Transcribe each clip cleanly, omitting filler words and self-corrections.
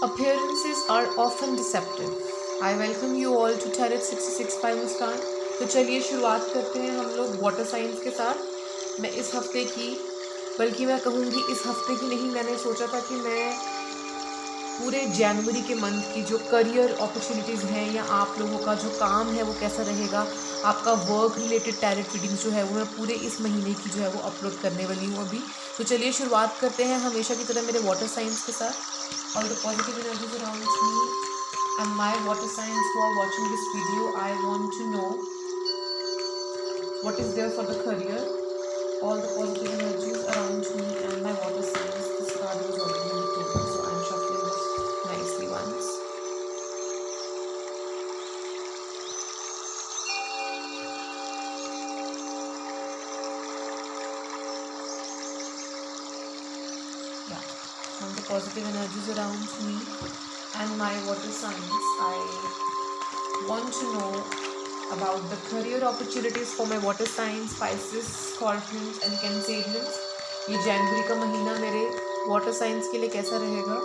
Appearances are often deceptive. I welcome you all to Tarot 66 by मुस्कान। तो चलिए शुरुआत करते हैं हम लोग वाटर साइंस के साथ। मैं इस हफ्ते की, बल्कि मैं कहूँगी इस हफ्ते की नहीं, मैंने सोचा था कि मैं पूरे जनवरी के मंथ की जो करियर अपॉर्चुनिटीज़ हैं या आप लोगों का जो काम है वो कैसा रहेगा, आपका वर्क रिलेटेड टैरेट रीडिंग्स जो है वो मैं पूरे इस महीने की जो है वो अपलोड करने वाली हूँ अभी। तो चलिए शुरुआत करते हैं हमेशा की तरह मेरे वाटर साइंस के साथ। All the positive energies around me and my water signs who are watching this video, I want to know what is there for the career. All the positive energies around me and my water signs. This card was already on the table, so I'm shuffling this nicely once. Yeah, all the positive energies around me and my water signs. I want to know about the career opportunities for my water signs, Pisces, Scorpions and Cancerians. ये जनवरी का महीना मेरे water science के लिए कैसा रहेगा,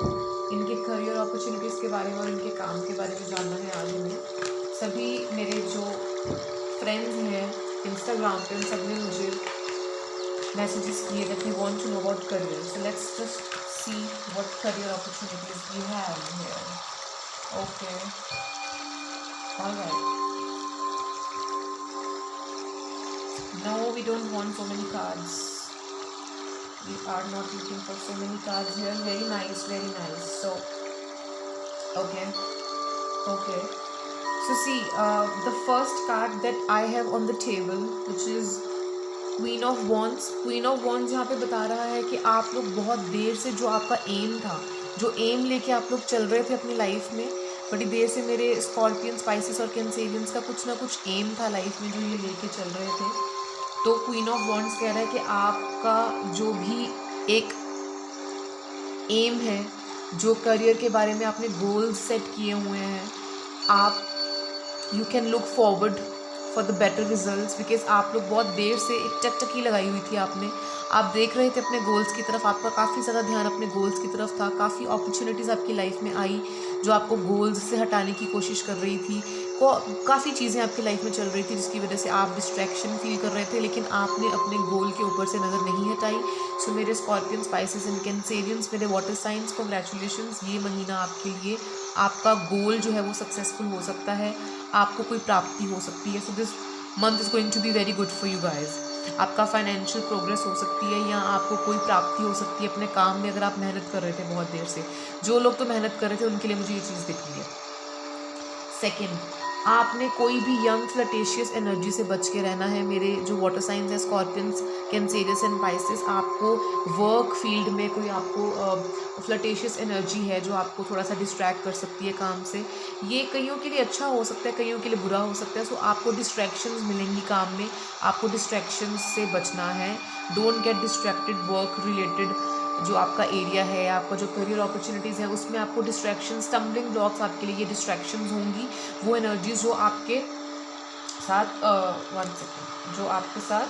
इनके career opportunities के बारे में और इनके काम के बारे में जानना है आज हमें। सभी मेरे जो फ्रेंड्स हैं इंस्टाग्राम पे, उन सब ने मुझे मैसेजेस किए that we want to know about career. So let's just see what career opportunities we have here. Okay. All right. No, we don't want so many cards. We are not looking for so many cards here. Very nice, very nice. So, okay. So see, the first card that I have on the table, which is Queen of Wands. Queen of Wands यहाँ पे बता रहा है कि आप लोग बहुत देर से जो आपका एम था, जो एम लेके आप लोग चल रहे थे अपनी लाइफ में, बड़ी देर से मेरे स्कॉर्पियन, स्पाइसेस और कैंसेरियंस का कुछ ना कुछ एम था लाइफ में जो ये लेके चल रहे थे। तो क्वीन ऑफ वॉन्ड्स कह रहा है कि आपका जो भी एक एम है, जो करियर के बारे में आपने गोल्स सेट किए हुए हैं, आप you can look forward for the better results, because आप लोग बहुत देर से एक टकटकी लगाई हुई थी आपने, आप देख रहे थे अपने गोल्स की तरफ, आपका काफ़ी ज़्यादा ध्यान अपने गोल्स की तरफ था, काफ़ी अपॉर्चुनिटीज़ आपकी लाइफ में आई जो आपको गोल्स से हटाने की कोशिश कर रही थी, काफ़ी चीज़ें आपकी लाइफ में चल रही थी जिसकी वजह से आप डिस्ट्रैक्शन फील कर रहे थे, लेकिन आपने अपने गोल के ऊपर से नज़र नहीं हटाई। सो मेरे स्कॉर्पियन, स्पाइसेस एंड कैंसेरियंस, मेरे वाटर साइंस, कॉन्ग्रेचुलेशंस। ये महीना आपके लिए, आपका गोल जो है वो सक्सेसफुल हो सकता है, आपको कोई प्राप्ति हो सकती है। So this month is going to be very good for you guys. आपका फाइनेंशियल प्रोग्रेस हो सकती है या आपको कोई प्राप्ति हो सकती है अपने काम में, अगर आप मेहनत कर रहे थे बहुत देर से। जो लोग तो मेहनत कर रहे थे उनके लिए मुझे ये चीज़ दिख रही है। सेकेंड, आपने कोई भी यंग फ्लटेशियस एनर्जी से बच के रहना है। मेरे जो वाटर साइंस है, स्कॉर्पियंस, कैंसेरियस एंड पाइसेस, आपको वर्क फील्ड में कोई आपको फ्लटेशियस एनर्जी है जो आपको थोड़ा सा डिस्ट्रैक्ट कर सकती है काम से। ये कईयों के लिए अच्छा हो सकता है, कईयों के लिए बुरा हो सकता है। सो आपको डिस्ट्रैक्शंस मिलेंगी काम में, आपको डिस्ट्रैक्शंस से बचना है। Don't get distracted. Work related जो आपका एरिया है, आपका जो करियर अपॉर्चुनिटीज़ है, उसमें आपको डिस्ट्रैक्शन, स्टम्बलिंग ब्लॉक्स आपके लिए ये डिस्ट्रैक्शंस होंगी। वो एनर्जीज जो आपके साथ जो आपके साथ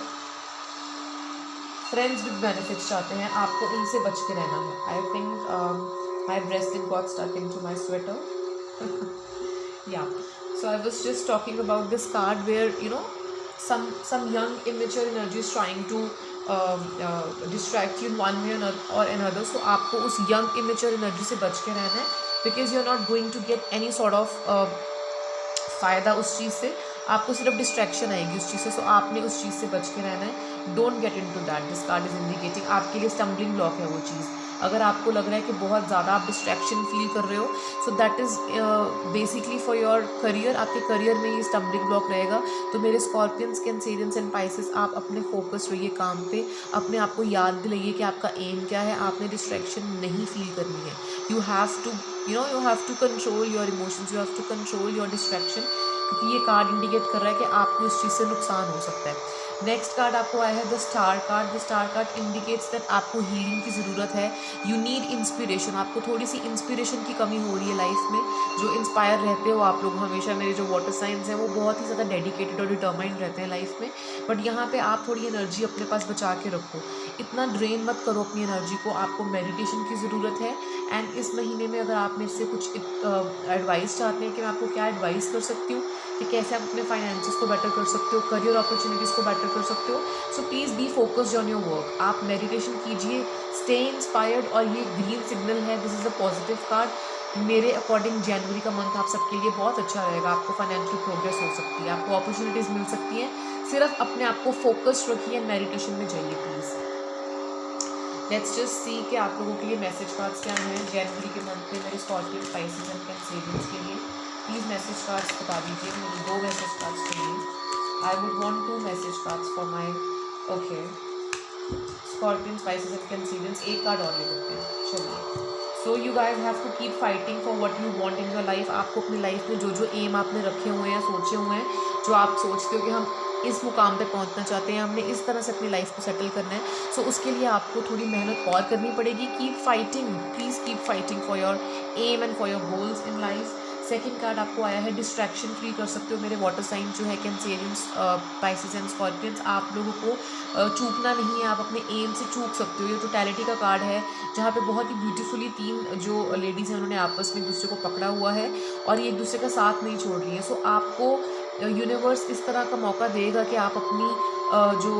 फ्रेंड्स विद बेनिफिट्स चाहते हैं, आपको उनसे बच के रहना है। I think my breast it got stuck into my sweater. या so I was just talking about this card where you know some young immature energy is trying to distract you in one way or another. So आपको उस young immature energy से बच के रहना है, because you are not going to get any sort of फ़ायदा उस चीज़ से, आपको सिर्फ डिस्ट्रैक्शन आएगी उस चीज़ से। सो आपने उस चीज़ से बच के रहना है। Don't get into that. This card is indicating आपके लिए स्टम्बलिंग ब्लॉक है वो चीज़। अगर आपको लग रहा है कि बहुत ज़्यादा आप डिस्ट्रैक्शन फील कर रहे हो, so that is basically for your career. आपके करियर में ये स्टम्बलिंग ब्लॉक रहेगा। तो मेरे स्कॉर्पियंस, कैंसेरियंस एंड पाइसेस, आप अपने फोकस रहिए काम पे, अपने आप को याद दिलाइए कि आपका एम क्या है। आपने डिस्ट्रैक्शन नहीं फील करनी है। You have to control your emotions, you have to control your distraction, क्योंकि ये कार्ड इंडिकेट कर रहा है कि आपको इस चीज़ से नुकसान हो सकता है। नेक्स्ट कार्ड आपको आया है the star card. The star card indicates that आपको हीलिंग की ज़रूरत है। You need inspiration. आपको थोड़ी सी इंस्पिरेशन की कमी हो रही है लाइफ में। जो इंस्पायर रहते हो आप लोग हमेशा, मेरे जो वाटर साइंस हैं वो बहुत ही ज़्यादा डेडिकेटेड और डिटरमाइंड रहते हैं लाइफ में, बट यहाँ पे आप थोड़ी एनर्जी अपने पास बचा के रखो। इतना ड्रेन मत करो अपनी एनर्जी को। आपको मेडिटेशन की ज़रूरत है एंड इस महीने में अगर आप मेरे से कुछ एडवाइस चाहते हैं कि मैं आपको क्या एडवाइस कर सकती हूँ कि कैसे आप अपने फाइनेंसेस को बेटर कर सकते हो, करियर अपॉर्चुनिटीज़ को बेटर कर सकते हो, so please be focused on your work. आप मेडिटेशन कीजिए, स्टे इंस्पायर्ड, और ये ग्रीन सिग्नल है, this is a positive card. मेरे अकॉर्डिंग जनवरी का मंथ आप सबके लिए बहुत अच्छा रहेगा, आपको फाइनेंशियल प्रोग्रेस हो सकती है, आपको अपॉर्चुनिटीज़ मिल सकती हैं। सिर्फ अपने आप को फोकस्ड रखिए, मेडिटेशन में जाइए प्लीज़। लेट्स जस्ट सी कि आप लोगों के लिए मैसेज कार्ड्स क्या हैं जनवरी के मंथ में मेरे स्कॉर्पियो, स्पाइसेस एंड कैंसेरियंस के लिए। प्लीज़ मैसेज कार्ड्स बता दीजिए, मुझे 2 मैसेज कार्ड्स चाहिए। I would want 2 message cards for my okay Scorpion, spices and Cancerians. एक कार्ड और ले लेते हैं, चलिए। So you guys have to keep fighting for what you want in your life. आपको अपनी लाइफ में जो जो एम आपने रखे हुए हैं, सोचे हुए हैं, जो आप सोचते हो कि हम इस मुकाम पे पहुंचना चाहते हैं, हमने इस तरह से अपनी लाइफ को सेटल करना है, सो उसके लिए आपको थोड़ी मेहनत और करनी पड़ेगी। Keep fighting, please keep fighting for your aim and for your goals in life. Second card आपको आया है डिस्ट्रैक्शन फ्री कर सकते हो मेरे वाटर साइन जो है कैंसेरियंस, स्पाइसेस एंड स्कॉर्पियंस। आप लोगों को चूकना नहीं है, आप अपने एम से चूक सकते हो। ये टोटैलिटी का कार्ड है, जहाँ पे बहुत ही ब्यूटीफुली 3 जो लेडीज़ हैं उन्होंने आपस में एक दूसरे को पकड़ा हुआ है और ये एक दूसरे का साथ नहीं छोड़ रही है। सो आपको यूनिवर्स इस तरह का मौका देगा कि आप अपनी जो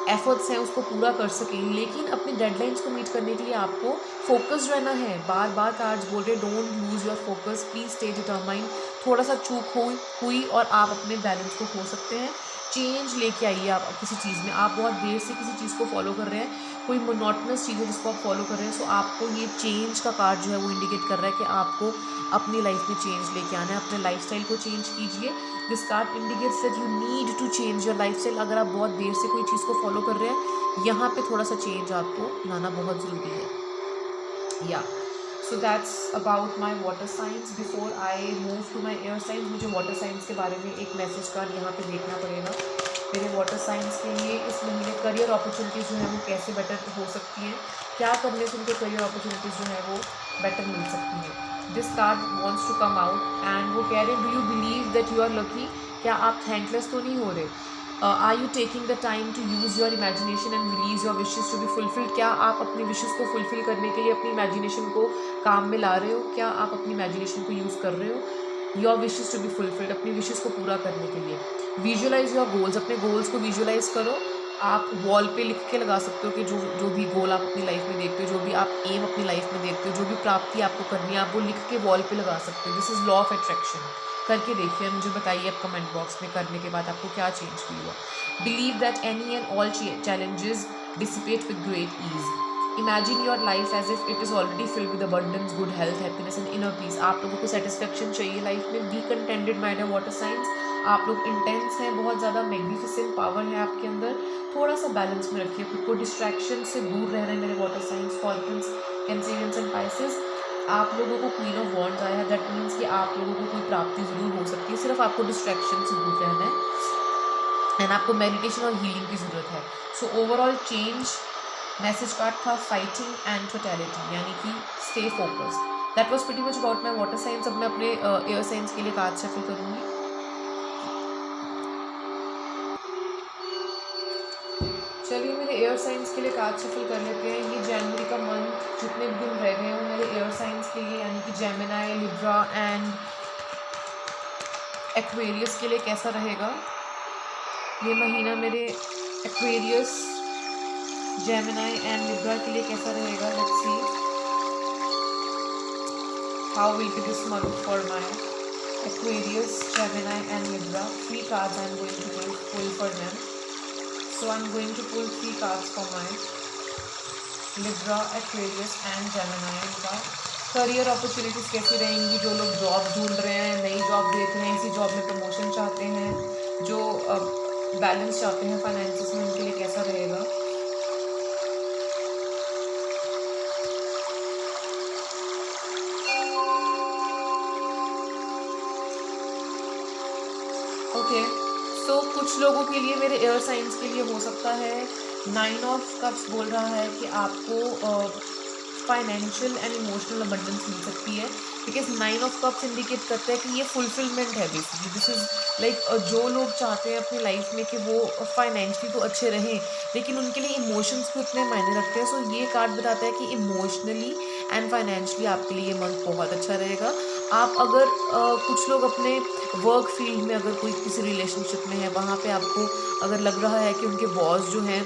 एफर्ट्स हैं उसको पूरा कर सकें, लेकिन अपनी डेडलाइंस को मीट करने के लिए आपको फोकस्ड रहना है। बार बार कार्ड्स बोल रहे don't lose your focus, please stay determined. थोड़ा सा चूक हुई और आप अपने बैलेंस को खो सकते हैं। चेंज लेके आइए आप किसी चीज़ में। आप बहुत देर से किसी चीज़ को फॉलो कर रहे हैं, कोई मोनोटनस चीज़ है जिसको आप फॉलो कर रहे हैं, सो आपको ये चेंज का कार्ड जो है वो इंडिकेट कर रहा है कि आपको अपनी लाइफ में चेंज लेके आना है। अपने लाइफस्टाइल को चेंज कीजिए। This card indicates that you need to change your lifestyle. अगर आप बहुत देर से कोई चीज़ को फॉलो कर रहे हैं, यहाँ पे थोड़ा सा चेंज आपको लाना बहुत ज़रूरी है। या so that's about my water science. Before I move to my air science, मुझे वाटर साइंस के बारे में एक मैसेज कार्ड यहाँ पे देखना पड़ेगा। मेरे वाटर साइंस के लिए इस महीने करियर अपॉर्चुनिटीज़ जो है वो कैसे बेटर हो सकती हैं, क्या करने से उनको करियर अपॉर्चुनिटीज़ जो है वो बेटर मिल सकती हैं। This card wants to come out and वो कह रहे हैं do you believe that you are lucky. क्या आप थैंकलेस तो नहीं हो रहे? Are you taking the time to use your imagination and release your wishes to be fulfilled. क्या आप अपनी विशेज़ को फुलफिल करने के लिए अपनी इमेजिनेशन को काम में ला रहे हो? क्या आप अपनी इमेजिनेशन को यूज़ कर रहे हो your wishes to be fulfilled, अपनी विशेज़ को पूरा करने के लिए? विजुअलाइज योर गोल्स, अपने गोल्स को विजुअलाइज करो। आप वॉल पे लिख के लगा सकते हो कि जो भी गोल आप अपनी लाइफ में देखते हो, जो भी आप एम अपनी लाइफ में देखते हो, जो भी प्राप्ति आपको करनी है, आप वो लिख के वॉल पे लगा सकते हो। This is law of attraction. करके देखिए, मुझे बताइए आप कमेंट बॉक्स में करने के बाद आपको क्या चेंज फील हुआ। Believe that any and all challenges dissipate with great ease. Imagine your life as if it is already filled with abundance, good health, happiness and inner peace. आप लोगों को सेटिस्फेक्शन चाहिए लाइफ में। Be contented my dear water science. आप लोग intense हैं, बहुत ज़्यादा मैग्निफिसेंट पावर है आपके अंदर। थोड़ा सा बैलेंस में रखिए खुद को, डिस्ट्रैक्शन से दूर रह रहे हैं मेरे water science, Scorpions, Cancerians and Pisces. आप लोगों को क्वीन ऑफ वॉन्ड्स आया है, दैट मीन्स कि आप लोगों को कोई प्राप्ति ज़रूर हो सकती है, सिर्फ आपको डिस्ट्रैक्शन से दूर रहना है एंड आपको मेडिटेशन और हीलिंग की ज़रूरत है। So overall change message card था फाइटिंग एंड टोटैलिटी, यानी कि stay focused. That was pretty much about my water science. अब मैं अपने एयर साइंस के लिए कार्ड शफल करूँगी। चलिए मेरे एयर साइंस के लिए कार्ड शफल कर लेते हैं। ये जनवरी का मंथ जितने भी दिन रह गए हैं मेरे एयर साइंस के लिए, यानी कि जेमिनी, लिब्रा एंड एक्वेरियस के लिए कैसा रहेगा ये महीना। मेरे एक्वेरियस, जेमिनी एंड लिब्रा के लिए कैसा रहेगा। Let's see how will be this month for my Aquarius, Gemini and Libra. 3 cards I am going to pull for them. So I am going to pull 3 cards for my Libra, Aquarius and Gemini। इनका career opportunities कैसी रहेंगी। जो लोग job ढूंढ रहे हैं, नई job देख रहे हैं, इसी जॉब में प्रमोशन चाहते हैं, जो बैलेंस चाहते हैं फाइनेंसिस में, उनके लिए कैसा रहेगा। ओके सो कुछ लोगों के लिए, मेरे एयर साइंस के लिए हो सकता है 9 ऑफ कप्स बोल रहा है कि आपको फाइनेंशियल एंड इमोशनल अबंडेंस मिल सकती है, बिकॉज 9 ऑफ कप्स इंडिकेट करता है कि ये फुलफिलमेंट है बेसिकली। दिस इज़ लाइक जो लोग चाहते हैं अपनी लाइफ में कि वो फाइनेंशियली तो अच्छे रहें, लेकिन उनके लिए इमोशंस भी उतने मायने रखते हैं। सो ये कार्ड बताता है कि इमोशनली एंड फाइनेंशियली आपके लिए ये मंथ बहुत अच्छा रहेगा। आप अगर कुछ लोग अपने वर्क फील्ड में अगर कोई किसी रिलेशनशिप में है, वहाँ पे आपको अगर लग रहा है कि उनके बॉस जो हैं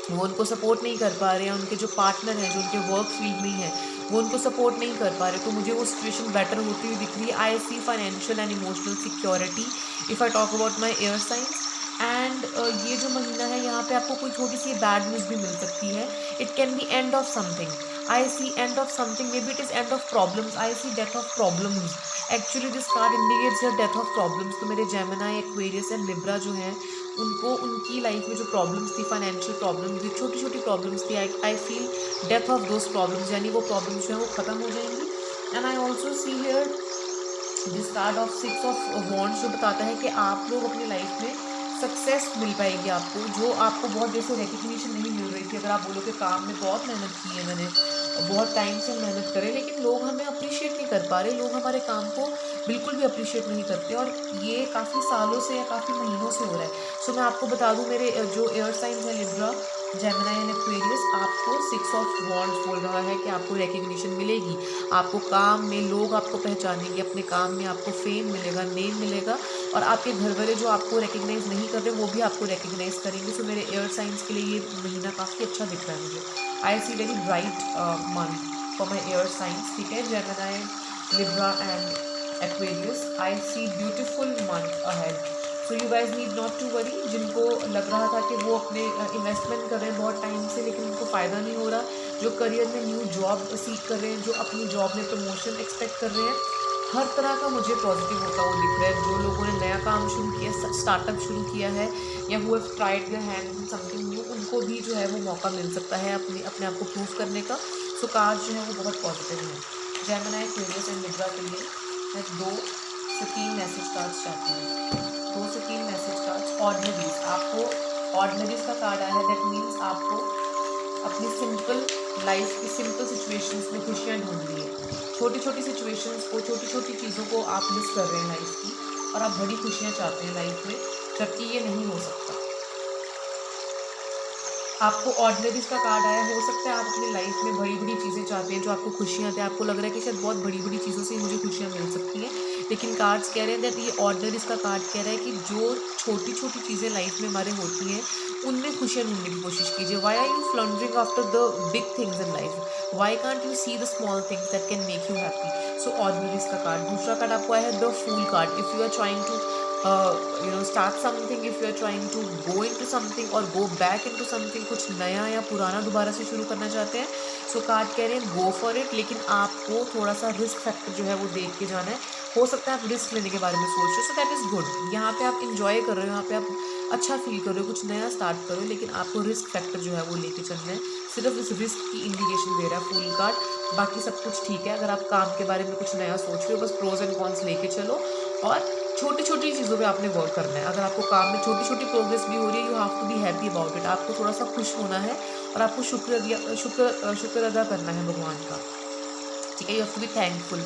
वो उनको सपोर्ट नहीं कर पा रहे हैं, उनके जो पार्टनर हैं जो उनके वर्क फील्ड में हैं वो उनको सपोर्ट नहीं कर पा रहे, तो मुझे वो सिचुएशन बेटर होती हुई दिख रही है। I see financial and emotional security if I talk about my air signs. And ये जो महीना है यहाँ पे आपको कोई छोटी सी बैड न्यूज़ भी मिल सकती है। It can be end of something, I see end of something, maybe it is end of problems, I see death of problems. Actually this card indicates the death of problems. तो मेरे Gemini, Aquarius and Libra जो हैं उनको उनकी life में जो problems थी, financial problems थी, छोटी छोटी प्रॉब्लम्स थी, I feel death of those problems, यानी वो प्रॉब्लम्स जो है वो ख़त्म हो जाएंगी। And I also see here this card of 6 of wands जो बताता है कि आप लोग अपनी लाइफ में सक्सेस मिल पाएगी आपको, जो आपको बहुत देर से रिकग्निशन नहीं मिल रही थी। अगर आप बोलो कि काम में बहुत मेहनत की है मैंने, बहुत टाइम से मेहनत करें, लेकिन लोग हमें अप्रिशिएट नहीं कर पा रहे, लोग हमारे काम को बिल्कुल भी अप्रिशिएट नहीं करते, और ये काफ़ी सालों से या काफ़ी महीनों से हो रहा है। सो मैं आपको बता दूं, मेरे जो एयर साइंस है लिब्रा, जेमिनी एंड एक्वेरियस, आपको 6 ऑफ वॉन्ड्स बोल रहा है कि आपको रिकग्निशन मिलेगी, आपको काम में लोग आपको पहचानेंगे, अपने काम में आपको फेम मिलेगा, नेम मिलेगा, और आपके घर वाले जो आपको रिकग्नाइज नहीं कर रहे वो भी आपको रिकग्नाइज करेंगे। सो मेरे एयर साइंस के लिए ये महीना काफ़ी अच्छा दिख रहा है मुझे। I see very bright month for my air signs, ठीक है, Gemini, Libra and Aquarius. I see beautiful month ahead, so you guys need not to worry. जिनको लग रहा था कि वो अपने इन्वेस्टमेंट कर रहे हैं बहुत टाइम से लेकिन उनको फ़ायदा नहीं हो रहा, जो करियर में न्यू जॉब सीख कर रहे हैं, जो अपनी जॉब में प्रमोशन एक्सपेक्ट कर रहे हैं, हर तरह का मुझे पॉजिटिव होता हुआ दिख रहा है। जो लोगों ने नया काम शुरू किया, स्टार्टअप शुरू किया है, या who have tried their hand in something new, उनको भी जो है वो मौका मिल सकता है अपने आप को प्रूव करने का। सो कार्ड जो है वो बहुत पॉजिटिव है। जेमिनी, एक्वेरियस एंड लिब्रा के लिए मैं 2 से 3 मैसेज कार्ड्स चाहती हूँ, 2 से 3 मैसेज कार्ड्स। ऑर्डिनरीज, आपको ऑर्डिनरीज का कार्ड आया है, दैट मीन्स आपको अपनी सिंपल लाइफ की सिंपल सिचुएशंस में खुशियाँ ढूंढनी है। छोटी छोटी सिचुएशंस को, छोटी छोटी चीज़ों को आप मिस कर रहे हैं लाइफ की, और आप बड़ी खुशियाँ चाहते हैं लाइफ में, जबकि ये नहीं हो सकता। आपको ऑर्डिनरीज का कार्ड आया, हो सकता है आप अपनी लाइफ में बड़ी बड़ी चीज़ें चाहते हैं जो आपको खुशियाँ दें, आपको लग रहा है कि शायद बहुत बड़ी बड़ी चीज़ों से मुझे खुशियाँ मिल सकती हैं, लेकिन कार्ड्स कह रहे हैं दैट ये ऑर्डिनरीज का कार्ड कह रहा है कि जो छोटी छोटी चीज़ें लाइफ में हमारे होती हैं उनमें खुशियाँ ढूंढने की कोशिश कीजिए। Why are you floundering after the big things in life, why can't you see the small things that can make you happy. So ordinaries का कार्ड। दूसरा कार्ड आपको आया है the fool card. If you are trying to start something, if you are trying to go into something or go back into something, कुछ नया या पुराना दोबारा से शुरू करना चाहते हैं, सो कार्ड कह रहे हैं गो फॉर इट, लेकिन आपको थोड़ा सा रिस्क फैक्टर जो है वो देख के जाना है। हो सकता है आप रिस्क लेने के बारे में सोच रहे हो, सो दैट इज़ गुड। यहाँ पे आप इंजॉय कर रहे हो, यहाँ पे आप अच्छा फील कर रहे हो, कुछ नया स्टार्ट करो, लेकिन आपको रिस्क फैक्टर जो है वो लेके चलना है। सिर्फ इस रिस्क की इंडिकेशन दे रहा है फूल कार्ड, बाकी सब कुछ ठीक है। अगर आप काम के बारे में कुछ नया सोच रहे हो, बस प्रोज एंड कॉन्स लेके चलो, और छोटी छोटी चीज़ों पे आपने वर्क करना है। अगर आपको काम में छोटी छोटी प्रोग्रेस भी हो रही है, you have to be happy about it. आपको थोड़ा सा खुश होना है और आपको शुक्र अदा करना है भगवान का, ठीक है, you have to be thankful.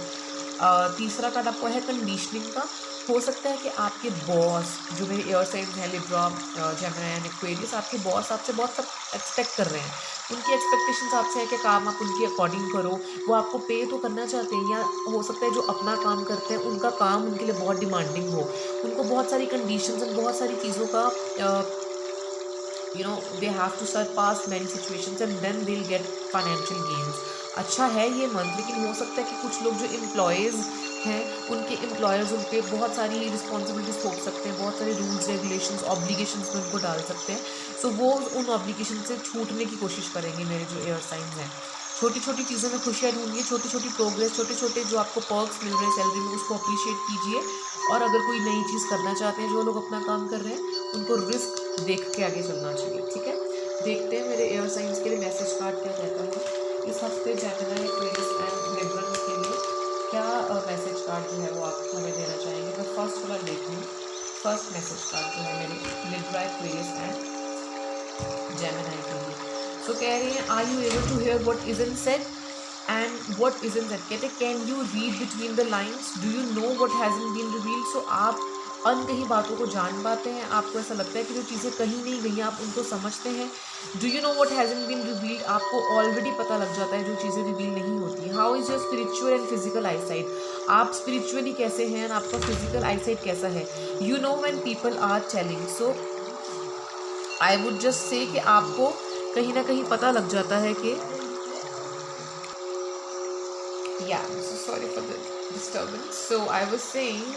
तीसरा कार्ड आपको है कंडीशनिंग का। हो सकता है कि आपके बॉस, जो मेरे एयर साइंस हैं लिब्रा, जेमिनी एंड एक्वेरियस, आपके बॉस आपसे बहुत सब एक्सपेक्ट कर रहे हैं। उनकी एक्सपेक्टेशंस आपसे है कि काम आप उनके अकॉर्डिंग करो, वो आपको पे तो करना चाहते हैं, या हो सकता है जो अपना काम करते हैं उनका काम उनके लिए बहुत डिमांडिंग हो, उनको बहुत सारी कंडीशंस और बहुत सारी चीज़ों का they have to surpass many situations and then they'll get financial gains। अच्छा है ये मंथ, लेकिन हो सकता है कि कुछ लोग जो एम्प्लॉयज़ हैं उनके एम्प्लॉयर्स उन पर बहुत सारी रिस्पॉन्सिबिलिटीज थोप सकते हैं, बहुत सारे रूल्स रेगुलेशंस ऑब्लिगेशंस में उनको डाल सकते हैं। सो वो उन ऑब्लिगेशन से छूटने की कोशिश करेंगे मेरे जो एयर साइंस हैं। छोटी छोटी चीज़ों में खुशियाँ ढूंढिए, छोटी छोटी प्रोग्रेस, छोटे छोटे जो आपको पर्क्स मिल रहे हैं सैलरी में, उसको अप्रिशिएट कीजिए। और अगर कोई नई चीज़ करना चाहते हैं, जो लोग अपना काम कर रहे हैं, उनको रिस्क देख के आगे चलना चाहिए, ठीक है। देखते हैं मेरे एयर साइंस के लिए मैसेज कार्ड क्या कहता है इस हफ्ते जेमिनी, एक्वेरियस एंड लिब्रा के लिए। क्या मैसेज कार्ड जो है वो आप हमें देना चाहेंगे। मैं फर्स्ट वाला देख लूँ। फर्स्ट मैसेज कार्ड जो है मेरे लिब्रा, एक्वेरियस एंड जेमिनी के लिए। सो कह रहे हैं, are you able to hear what isn't said and what isn't said. कहते हैं, can you read between the lines, do you know what hasn't been revealed. So आप अनकही बातों को जान पाते हैं, आपको ऐसा लगता है कि जो चीज़ें कहीं नहीं गई आप उनको समझते हैं। Do you know what hasn't been revealed, आपको ऑलरेडी पता लग जाता है जो चीज़ें रिवील नहीं होती। How is your spiritual and physical eyesight, आप स्पिरिचुअली कैसे हैं और आपका फिजिकल आईसाइट कैसा है। You know when people are telling, so I would just say कि आपको कहीं ना कहीं पता लग जाता है कि sorry for the disturbance. So I was saying,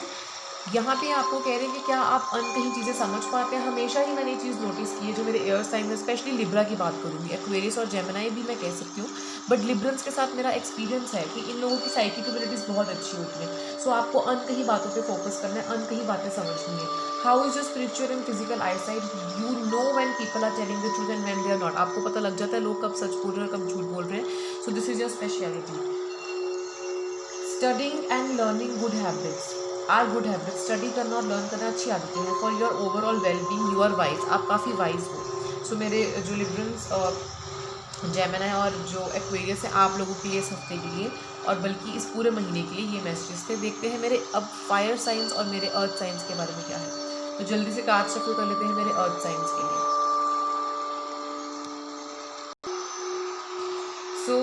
यहाँ पे आपको कह रहे हैं कि क्या आप अनकही चीज़ें समझ पाते हैं। हमेशा ही मैंने ये चीज़ नोटिस की है, जो मेरे एयर साइन में, स्पेशली लिब्रा की बात करूँगी, एक्वेरियस और जेमिनी भी मैं कह सकती हूँ, बट लिब्रंस के साथ मेरा एक्सपीरियंस है कि इन लोगों की साइकिक एबिलिटीज़ बहुत अच्छी होती हैं। सो आपको अनकही बातों पे फोकस करना है, अनकही बातें समझनी है। How is your spiritual and physical eyesight, you know when people are telling the truth and when they are not, आपको पता लग जाता है लोग कब सच बोल रहे हैं और कब झूठ बोल रहे हैं। So this is your speciality. Studying and learning good habits are good habits, study करना और लर्न करना अच्छी आदतें हैं। For your overall wellbeing you are wise, आप काफ़ी वाइज हो। सो मेरे जो लिब्रंस और जेमिनी और जो एक्वेरियस है, आप लोगों के लिए इस हफ्ते के लिए और बल्कि इस पूरे महीने के लिए ये मैसेजेस थे। देखते हैं मेरे अब फायर साइंस और मेरे अर्थ साइंस के बारे में क्या है। तो जल्दी से कार्ड शफल कर लेते हैं मेरे अर्थ साइंस के लिए। सो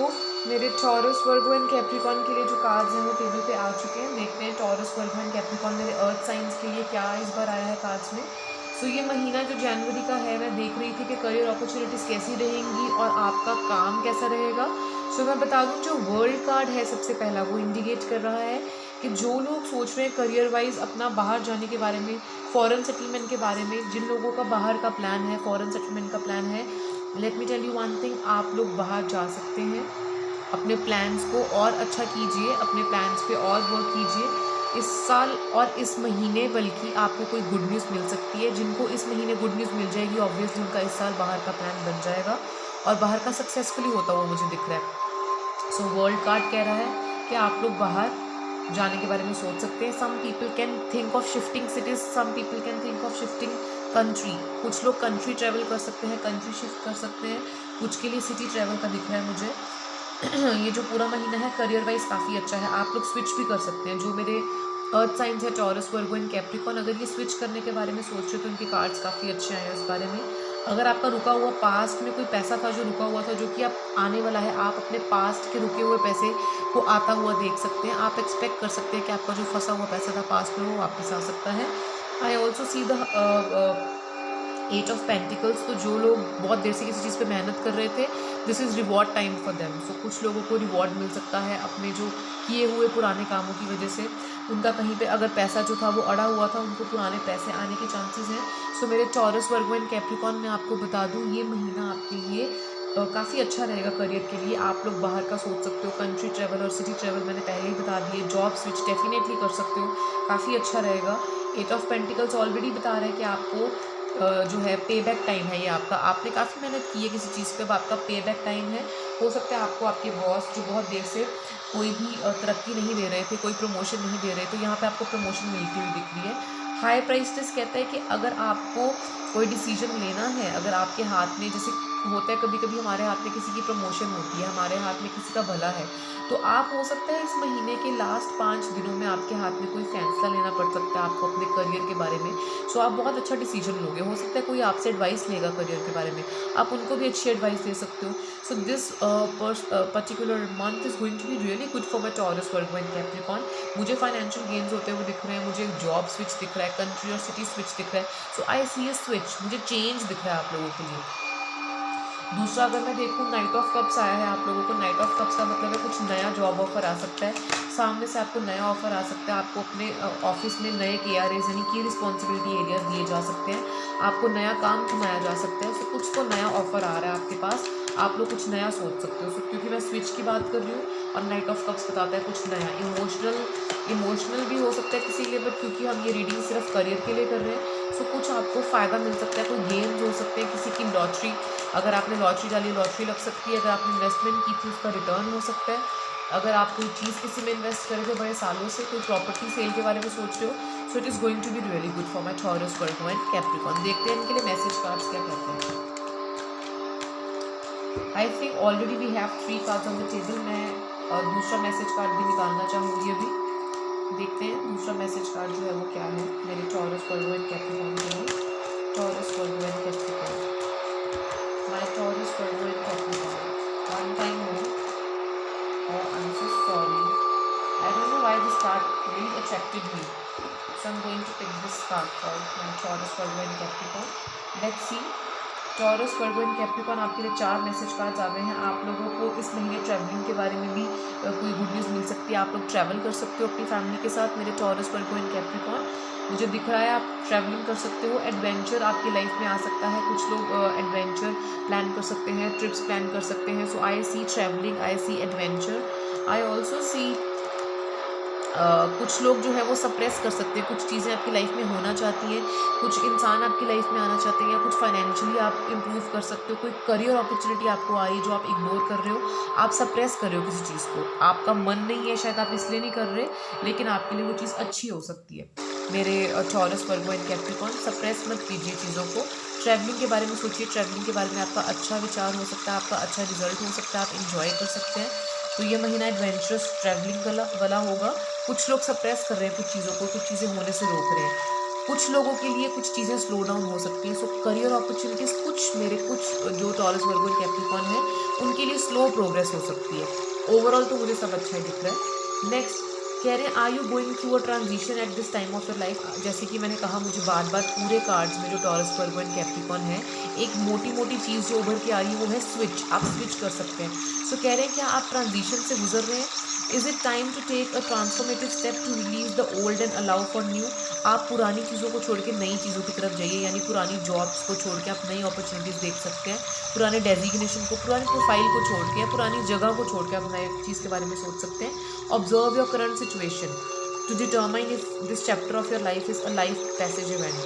मेरे टॉरस, वर्गो एंड कैप्रिकॉर्न के लिए जो कार्ड्स हैं वो टेबल पे आ चुके हैं। देखते हैं टॉरस, वर्गो एंड कैप्रिकॉर्न मेरे अर्थ साइंस के लिए क्या इस बार आया है कार्ड्स में। सो ये महीना जो जनवरी का है, मैं देख रही थी कि करियर अपॉर्चुनिटीज़ कैसी रहेंगी और आपका काम कैसा रहेगा। सो मैं बता दूं, जो वर्ल्ड कार्ड है सबसे पहला, वो इंडिकेट कर रहा है कि जो लोग सोच रहे हैं करियर वाइज अपना बाहर जाने के बारे में, फॉरेन सेटलमेंट के बारे में, जिन लोगों का बाहर का प्लान है, फॉरेन सेटलमेंट का प्लान है, let me tell you one thing, आप लोग बाहर जा सकते हैं। अपने प्लान्स को और अच्छा कीजिए, अपने प्लान्स पे और वर्क कीजिए इस साल और इस महीने, बल्कि आपको कोई गुड न्यूज़ मिल सकती है। जिनको इस महीने गुड न्यूज़ मिल जाएगी, ऑब्वियसली उनका इस साल बाहर का प्लान बन जाएगा और बाहर का सक्सेसफुली होता हुआ मुझे दिख रहा है। सो वर्ल्ड कार्ड कह रहा है कि आप लोग बाहर जाने के बारे में सोच सकते हैं। Some people can think of shifting cities, some people can think of shifting country, कुछ लोग कंट्री ट्रैवल कर सकते हैं, कंट्री शिफ्ट कर सकते हैं, कुछ के लिए सिटी ट्रैवल का दिख रहा है मुझे। ये जो पूरा महीना है करियर वाइज काफ़ी अच्छा है, आप लोग स्विच भी कर सकते हैं। जो मेरे अर्थ साइंस है टॉरस, वर्गो एंड कैप्रिकॉर्न, अगर ये स्विच करने के बारे में सोच रहे हो तो उनके कार्ड्स काफ़ी अच्छे आए हैं उस बारे में। अगर आपका रुका हुआ पास्ट में कोई पैसा था जो रुका हुआ था, जो कि आप आने वाला है, आप अपने पास्ट के रुके हुए पैसे को आता हुआ देख सकते हैं। आप एक्सपेक्ट कर सकते हैं कि आपका जो फंसा हुआ पैसा था पास्ट में वो वापस आ सकता है। आई also see the 8 of pentacles, तो जो लोग बहुत देर से किसी चीज़ पे मेहनत कर रहे थे, this is reward time for them. So कुछ लोगों को रिवॉर्ड मिल सकता है अपने जो किए हुए पुराने कामों की वजह से। उनका कहीं पे अगर पैसा जो था वो अड़ा हुआ था, उनको पुराने पैसे आने के चांसेस हैं। सो मेरे टॉरस, वर्गो एंड कैप्रिकॉर्न में आपको बता दूँ, ये महीना आपके लिए काफ़ी अच्छा रहेगा करियर के लिए। आप लोग बाहर का सोच सकते हो, कंट्री ट्रैवल और सिटी ट्रैवल मैंने पहले ही बता दिए। जॉब स्विच डेफिनेटली कर सकते हो, काफ़ी अच्छा रहेगा। 8 ऑफ पेंटिकल्स ऑलरेडी बता रहा है कि आपको जो है पे बैक टाइम है ये आपका, आपने काफ़ी मेहनत की है किसी चीज़ पे, अब आपका पे बैक टाइम है। हो सकता है आपको आपके बॉस जो बहुत देर से कोई भी तरक्की नहीं दे रहे थे, कोई प्रमोशन नहीं दे रहे, तो यहाँ पे आपको प्रमोशन मिलती हुई दिख रही है। हाई प्राइस्टेस कहता है कि अगर आपको कोई डिसीजन लेना है, अगर आपके हाथ में, जैसे होता है कभी कभी हमारे हाथ में किसी की प्रमोशन होती है, हमारे हाथ में किसी का भला है, तो आप हो सकता है इस महीने के लास्ट 5 दिनों में आपके हाथ में कोई फैसला लेना पड़ सकता है आपको अपने करियर के बारे में। सो आप बहुत अच्छा डिसीजन लोगे। हो सकता है कोई आपसे एडवाइस लेगा करियर के बारे में, आप उनको भी अच्छी एडवाइस दे सकते हो। So this particular month is going to be really good for my Taurus, Virgo and Capricorn. मुझे फाइनेंशियल गेन्स होते हुए दिख रहे हैं, मुझे जॉब स्विच दिख रहा है, कंट्री और सिटी स्विच दिख रहा है। सो आई सी ए स्विच, मुझे चेंज दिख रहा है आप लोगों के लिए। दूसरा अगर मैं देखूँ, नाइट ऑफ कप्स आया है आप लोगों को। नाइट ऑफ कप्स का मतलब है कुछ नया जॉब ऑफर आ सकता है, सामने से आपको नया ऑफर आ सकता है, आपको अपने ऑफिस में नए KRAs यानी की रिस्पॉन्सिबिलिटी एरियाज दिए जा सकते हैं, आपको नया काम थमाया जा सकता है। सो कुछ तो नया ऑफर आ रहा है आपके पास, आप लोग कुछ नया सोच सकते हो। सो क्योंकि मैं स्विच की बात कर रही हूँ और नाइट ऑफ कप्स बताता है कुछ नया। इमोशनल भी हो सकता है किसी के लिए, बट क्योंकि हम ये रीडिंग सिर्फ करियर के लिए कर रहे हैं, सो कुछ आपको फ़ायदा मिल सकता है, कोई गेम्स हो सकते हैं, किसी की लॉटरी, अगर आपने लॉटरी डाली लॉटरी लग सकती है, अगर आपने इन्वेस्टमेंट की थी उसका रिटर्न हो सकता है, अगर आप कोई चीज़ किसी में इन्वेस्ट करे थे बड़े सालों से, कोई प्रॉपर्टी सेल के बारे में सोच रहे हो, so it is going to be really good for my Taurus, Virgo and Capricorn. देखते हैं इनके लिए मैसेज कार्ड्स क्या कहते हैं। I think already we have 3 cards on the table. मैं दूसरा मैसेज कार्ड भी निकालना चाहूँगी अभी। देखते हैं दूसरा मैसेज कार्ड जो है वो क्या है मेरे टॉरस वर्गो एंड कैप्रिकॉर्न के लिए। Taurus Virgo and Capricorn, my taurus Virgo and Capricorn, one time more. Oh, I'm so sorry. I don't know why this card really attracted me. So I'm going to pick this card for my Taurus, Virgo and Capricorn. Let's see. Taurus, Virgo and Capricorn, आपके लिए 4 message cards आ गए हैं। आप लोगों को इस महीने travelling के बारे में भी कोई गुड न्यूज़ मिल सकती है। आप लोग ट्रैवल कर सकते हो अपनी फैमिली के साथ। मेरे Taurus, Virgo and Capricorn मुझे दिख रहा है आप ट्रैवलिंग कर सकते हो। एडवेंचर आपकी लाइफ में आ सकता है। कुछ लोग एडवेंचर प्लान कर सकते हैं, ट्रिप्स प्लान कर सकते हैं। So I see travelling, I see adventure, I also see कुछ लोग जो है वो सप्रेस कर सकते हैं। कुछ चीज़ें आपकी लाइफ में होना चाहती हैं, कुछ इंसान आपकी लाइफ में आना चाहते हैं, या कुछ फाइनेंशियली आप इम्प्रूव कर सकते हो। कोई करियर अपॉर्चुनिटी आपको आई जो आप इग्नोर कर रहे हो, आप सप्रेस कर रहे हो किसी चीज़ को, आपका मन नहीं है शायद, आप इसलिए नहीं कर रहे, लेकिन आपके लिए वो चीज़ अच्छी हो सकती है। मेरे taurus, Virgo and Capricorn, suppress मत कीजिए चीज़ों को। ट्रैवलिंग के बारे में सोचिए, ट्रैवलिंग के बारे में आपका अच्छा विचार हो सकता है, आपका अच्छा रिजल्ट हो सकता है, आप इन्जॉय कर सकते हैं। तो ये महीना एडवेंचरस ट्रैवलिंग वाला होगा। कुछ लोग सप्रेस कर रहे हैं कुछ चीज़ों को, कुछ चीज़ें होने से रोक रहे हैं। कुछ लोगों के लिए कुछ चीज़ें स्लो डाउन हो सकती हैं। सो करियर अपॉर्चुनिटीज़ कुछ जो टॉरस, वर्गो एंड कैप्रिकॉर्न है उनके लिए स्लो प्रोग्रेस हो सकती है। ओवरऑल तो मुझे सब अच्छा ही दिख रहा है। नेक्स्ट कह रहे हैं, are you going through a transition at this time of your life. जैसे कि मैंने कहा, मुझे बार बार पूरे कार्ड्स में जो टॉरस, वर्गो एंड कैप्रिकॉर्न है, एक मोटी मोटी चीज़ जो उभर के आ रही है वो है स्विच। आप स्विच कर सकते हैं। सो कह रहे हैं क्या आप ट्रांजिशन से गुजर रहे हैं। Is it time to take a transformative step to release the old and allow for new. आप पुरानी चीज़ों को छोड़ के नई चीज़ों की तरफ जाइए, यानी पुरानी जॉब्स को छोड़ के आप नई अपॉर्चुनिटीज़ देख सकते हैं। पुराने डेजिग्नेशन को, पुरानी प्रोफाइल को छोड़ के, पुरानी जगह को छोड़ के आप नए चीज़ के बारे में सोच सकते हैं। Observe your current situation to determine if this chapter of your life is a life passage event.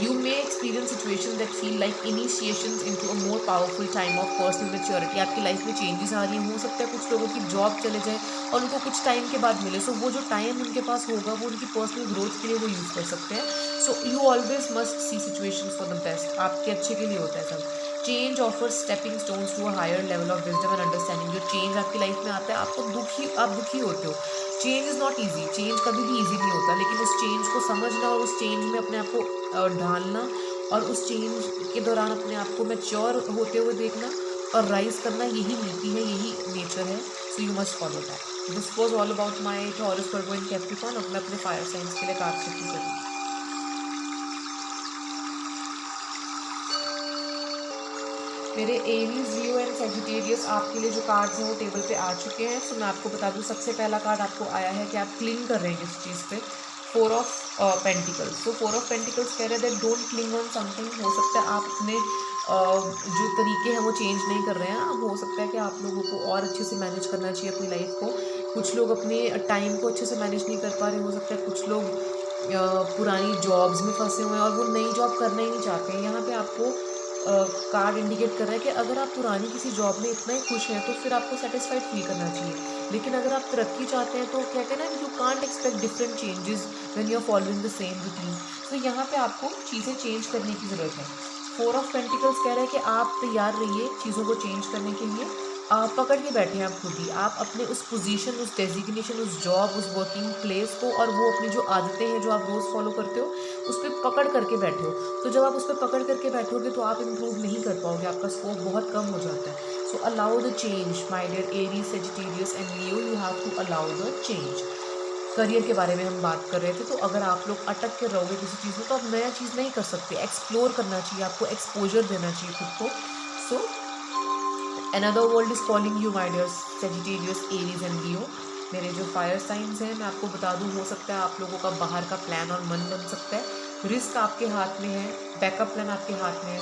You may experience situations that feel like initiations into a more powerful time of personal maturity. आपकी life में changes आ रही हैं। हो सकता है कुछ लोगों की जॉब चले जाए और उनको कुछ टाइम के बाद मिले। सो वो जो टाइम उनके पास होगा वो उनकी पर्सनल ग्रोथ के लिए वो यूज़ कर सकते हैं। So you always must see situations for the best. आपके अच्छे के लिए होता है सब। Change offers stepping stones to a higher level of wisdom and understanding. जो चेंज आपकी लाइफ में आता है, आप दुखी होते हो। Change is not easy, change कभी भी ईजी नहीं होता, लेकिन उस चेंज को समझना और उस चेंज में अपने आप को ढालना और उस चेंज के दौरान अपने आप को मैच्योर होते हुए देखना और राइज करना, यही नीति है, यही नेचर है। So you must follow that. This was all about my Taurus, Virgo and Capricorn. अब मैं अपने फायर साइंस के लिए कार्ड शुरू करूँगी। मेरे एरीज, लियो एंड सेजिटेरियस आपके लिए जो कार्ड्स हैं वो टेबल पे आ चुके हैं। सो मैं आपको बता दूं, सबसे पहला कार्ड आपको आया है कि आप क्लिंग कर रहे हैं किसी चीज़ पे, 4 of pentacles. So 4 of pentacles कह रहे हैं that don't cling on something. हो सकता है आप अपने जो तरीके हैं वो चेंज नहीं कर रहे हैं। अब हो सकता है कि आप लोगों को और अच्छे से मैनेज करना चाहिए अपनी लाइफ को। कुछ लोग अपने टाइम को अच्छे से मैनेज नहीं कर पा रहे। हो सकता है कुछ लोग पुरानी जॉब्स में फंसे हुए हैं और वो नई जॉब करना ही नहीं चाहते हैं। यहाँ पे आपको कार्ड इंडिकेट कर रहा है कि अगर आप पुरानी किसी जॉब में इतना ही खुश हैं तो फिर आपको सेटिस्फाइड फील करना चाहिए। लेकिन अगर आप तरक्की चाहते हैं तो कहते हैं ना, you can't expect different changes when you are following the same routine. तो यहाँ पे आपको चीज़ें चेंज करने की ज़रूरत है। 4 ऑफ पेंटिकल्स कह रहे हैं कि आप तैयार रहिए चीज़ों को चेंज करने के लिए। आप पकड़ के बैठे हैं आप खुद ही। आप अपने उस पोजीशन, उस डेजिग्नेशन, उस जॉब, उस वर्किंग प्लेस को और वो अपनी जो आदतें हैं जो आप रोज़ फॉलो करते हो उस पर पकड़ करके बैठे हो। तो जब आप उस पर पकड़ करके बैठोगे तो आप इम्प्रूव नहीं कर पाओगे, आपका स्कोप बहुत कम हो जाता है। So allow the change my dear Aries, Sagittarius and Leo, you have to allow the change. Career के बारे में हम बात कर रहे थे। तो अगर आप लोग अटक कर रहोगे किसी चीज़ में तो आप नया चीज़ नहीं कर सकते। एक्सप्लोर करना चाहिए, आपको एक्सपोजर देना चाहिए खुद को। So another world is calling you my dear Sagittarius, Aries and Leo. मेरे जो फायर साइंस हैं मैं आपको बता दूं, हो सकता है आप लोगों का बाहर का प्लान और मन बन सकता है। रिस्क आपके हाथ में है, बैकअप प्लान आपके हाथ में है,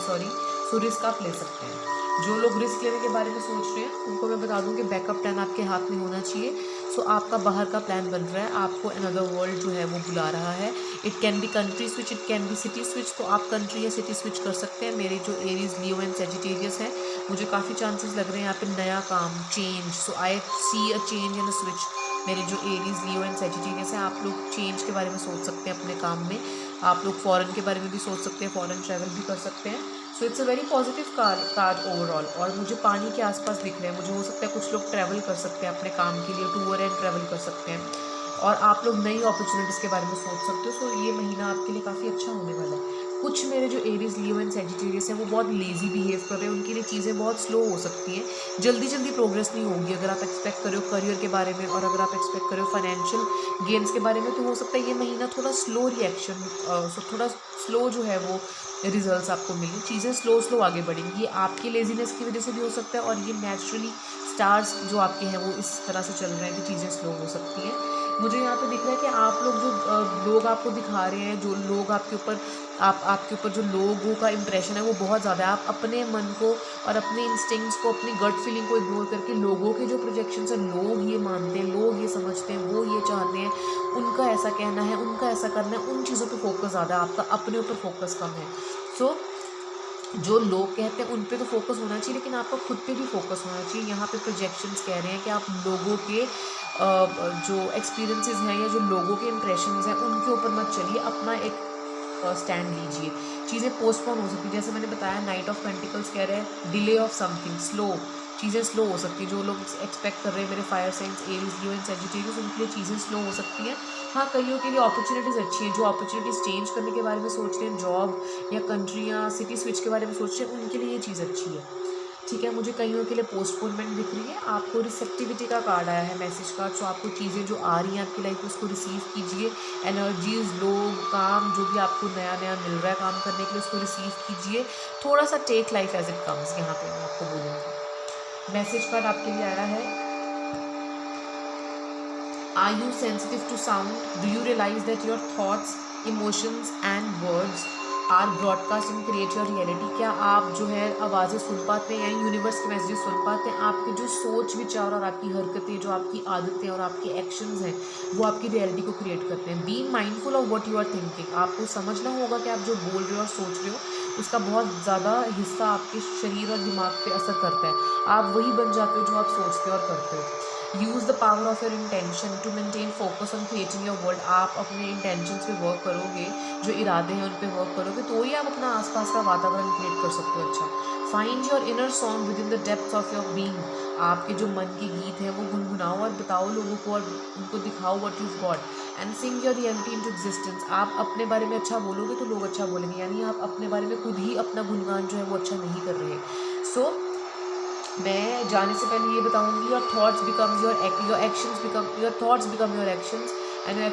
सो रिस्क आप ले सकते हैं। जो लोग रिस्क लेने के बारे में सोच रहे हैं उनको मैं बता दूं कि बैकअप प्लान आपके हाथ में होना चाहिए। सो आपका बाहर का प्लान बन रहा है, आपको अनदर वर्ल्ड जो है वो बुला रहा है। It can B country switch, it can B city switch. तो आप कंट्री या सिटी स्विच कर सकते हैं। मेरे जो एरीज, लियो एंड सेजिटेरियस है, मुझे काफ़ी चांसेस लग रहे हैं यहाँ पे नया काम, change. So I see a change and a switch. मेरे जो एरीज, लियो एंड सेजिटेरियस हैं, आप लोग चेंज के बारे में सोच सकते हैं अपने काम में। आप लोग फॉरेन के बारे में भी सोच सकते हैं, फॉरेन ट्रैवल भी कर सकते हैं। So so it's a very positive card overall. और मुझे पानी के आसपास दिख रहे हैं, मुझे हो सकता है कुछ लोग ट्रैवल कर सकते हैं अपने काम के लिए, टूर एंड ट्रैवल कर सकते हैं, और आप लोग नई अपॉर्चुनिटीज़ के बारे में सोच सकते हो। सो ये महीना आपके लिए काफ़ी अच्छा होने वाला है। कुछ मेरे जो एरीज, लियो एंड सेजिटेरियस हैं वो बहुत लेजी बिहेव कर रहे हैं, उनके लिए चीज़ें बहुत स्लो हो सकती हैं, जल्दी जल्दी प्रोग्रेस नहीं होगी। अगर आप एक्सपेक्ट करो करियर के बारे में, और अगर आप एक्सपेक्ट करो फाइनेंशियल गेन्स के बारे में, तो हो सकता है ये महीना थोड़ा स्लो रिएक्शन, थोड़ा स्लो जो है वो रिजल्ट्स आपको मिले, चीज़ें स्लो आगे बढ़ेंगी। ये आपकी लेजीनेस की वजह से भी हो सकता है, और ये नेचुरली स्टार्स जो आपके हैं वो इस तरह से चल रहे हैं कि चीज़ें स्लो हो सकती हैं। मुझे यहाँ पे दिख रहा है कि आप लोग जो लोग आपको दिखा रहे हैं, जो लोग आपके ऊपर आपके ऊपर जो लोगों का इम्प्रेशन है वो बहुत ज़्यादा है। आप अपने मन को और अपने इंस्टिंक्ट्स को, अपनी गट फीलिंग को इग्नोर करके लोगों के जो प्रोजेक्शन है, लोग ये मानते हैं, लोग ये समझते हैं, वो ये चाहते हैं, उनका ऐसा कहना है, उनका ऐसा करना है, उन चीज़ों पर फोकस ज़्यादा है, आपका अपने ऊपर फोकस कम है। सो जो लोग कहते हैं उन पे तो फोकस होना चाहिए, लेकिन आपका खुद पे भी फोकस होना चाहिए। यहाँ पे प्रोजेक्शंस कह रहे हैं कि आप लोगों के जो एक्सपीरियंसेस हैं या जो लोगों के इंप्रेशंस हैं उनके ऊपर मत चलिए, अपना एक स्टैंड लीजिए। चीज़ें पोस्टपोन हो सकती है, जैसे मैंने बताया नाइट ऑफ पेंटिकल्स कह रहे हैं डिले ऑफ समथिंग, स्लो, चीज़ें स्लो हो सकती हैं। जो लोग एक्सपेक्ट कर रहे हैं मेरे fire signs, Aries, Leo and Sagittarius, उनके लिए चीज़ें स्लो हो सकती हैं। हाँ, कईयों के लिए अपॉर्चुनिटीज़ अच्छी हैं, जो अपॉर्चुनिटीज़ चेंज करने के बारे में सोच रहे हैं, जॉब या कंट्री या सिटी स्विच के बारे में सोच रहे हैं, उनके लिए ये चीज़ अच्छी है। ठीक है, मुझे कईयों के लिए पोस्टपोनमेंट दिख रही है। आपको रिसेप्टिविटी का कार्ड आया है, मैसेज का। तो आपको चीज़ें जो आ रही हैं आपकी लाइफ में उसको रिसीव कीजिए। एनर्जीज, लोग, काम, जो भी आपको नया नया मिल रहा है काम करने के लिए, उसको रिसीव कीजिए। थोड़ा सा take life as it comes, यहाँ पे मैं आपको बोलूँगी। मैसेज कार्ड आपके लिए आया है, are you sensitive to sound, do you realise that your thoughts, emotions and words are broadcast and create your reality. क्या आप जो है आवाज़ें सुन पाते हैं, यानी यूनिवर्स के मैसेजेस सुन पाते हैं? आपके जो सोच विचार और आपकी हरकतें, जो आपकी आदतें और आपके एक्शंस हैं, वो आपकी रियलिटी को क्रिएट करते हैं। Be mindful of what you are thinking. आपको समझना होगा कि आप जो बोल रहे हो और सोच रहे हो उसका बहुत ज़्यादा हिस्सा आपके शरीर और दिमाग पे असर करता है। आप वही बन जाते हो जो आप सोचते हो और करते हो। Use the power of your intention to maintain focus on creating your world. आप अपने इंटेंशंस पे वर्क करोगे, जो इरादे हैं उन पे वर्क करोगे, तो ही आप अपना आसपास का वातावरण क्रिएट कर सकते हो अच्छा। Find your inner song with in the depth of your being. आपके जो मन के गीत हैं वो गुनगुनाओ और बताओ लोगों को, और उनको दिखाओ what you got and Singh your reality into existence. आप अपने बारे में अच्छा बोलोगे तो लोग अच्छा बोलेंगे, यानी आप अपने बारे में खुद ही अपना गुणगान जो है वो अच्छा नहीं कर रहे। सो मैं जाने से पहले ये बताऊंगी, your thoughts become your actions become your thoughts become your actions and your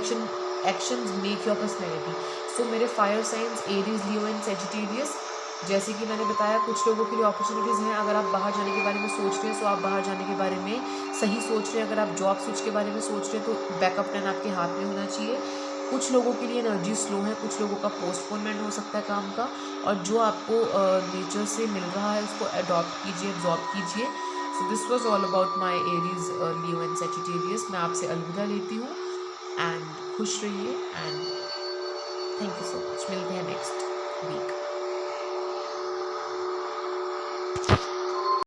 actions make your personality. So मेरे fire signs Aries, Leo and Sagittarius, जैसे कि मैंने बताया कुछ लोगों के लिए अपॉर्चुनिटीज़ हैं। अगर आप बाहर जाने के बारे में सोच रहे हैं तो आप बाहर जाने के बारे में सही सोच रहे हैं। अगर आप जॉब स्विच के बारे में सोच रहे हैं तो बैकअप प्लान आपके हाथ में होना चाहिए। कुछ लोगों के लिए एनर्जी स्लो है, कुछ लोगों का पोस्टपोनमेंट हो सकता है काम का, और जो आपको नेचर से मिल रहा है उसको अडॉप्ट कीजिए, एब्जॉर्ब कीजिए। So this was all about my Aries, Leo and Sagittarius. मैं आपसे अलविदा लेती हूँ, एंड खुश रहिए, and thank you so much. मिलते हैं नेक्स्ट वीक।